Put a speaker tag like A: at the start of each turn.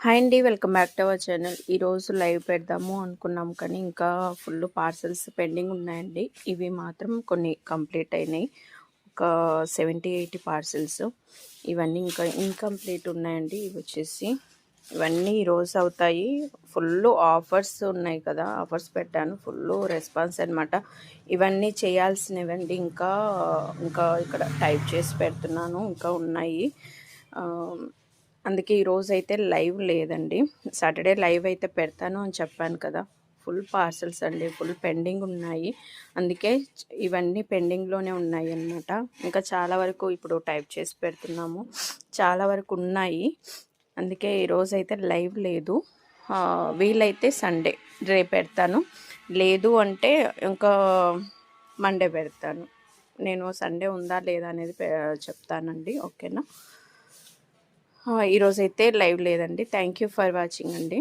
A: Hi అండి. Welcome back to our channel. ఈరోజు live పెడదాము అనుకున్నాం కానీ ఇంకా ఫుల్ పార్సెల్స్ పెండింగ్ ఉన్నాయండి. ఇవి మాత్రం కొన్ని కంప్లీట్ అయినాయి. ఒక 70-80 పార్సెల్స్. ఇవన్నీ ఇంకా ఇన్కంప్లీట్ ఉన్నాయండి. ఇవి వచ్చేసి ఇవన్నీ ఈరోజు అవుతాయి. ఫుల్ ఆఫర్స్ ఉన్నాయి కదా, ఆఫర్స్ పెట్టాను. ఫుల్ రెస్పాన్స్ అనమాట. ఇవన్నీ చేయాల్సినవండి. ఇంకా ఇంకా ఇక్కడ టైప్ చేసి పెడుతున్నాను. ఇంకా ఉన్నాయి. అందుకే ఈరోజు అయితే లైవ్ లేదండి. సాటర్డే లైవ్ అయితే పెడతాను అని చెప్పాను కదా. ఫుల్ పార్సల్స్ అండి, ఫుల్ పెండింగ్ ఉన్నాయి. అందుకే ఇవన్నీ పెండింగ్లోనే ఉన్నాయి అన్నమాట. ఇంకా చాలా వరకు ఇప్పుడు టైప్ చేసి పెడుతున్నాము. చాలా వరకు ఉన్నాయి. అందుకే ఈరోజు అయితే లైవ్ లేదు. వీలైతే సండే రేపు పెడతాను. లేదు అంటే ఇంకా మండే పెడతాను. నేను సండే ఉందా లేదా అనేది చెప్తానండి. ఓకేనా. ఈరోజైతే లైవ్ లేదండి. థ్యాంక్ యూ ఫర్ వాచింగ్ అండి.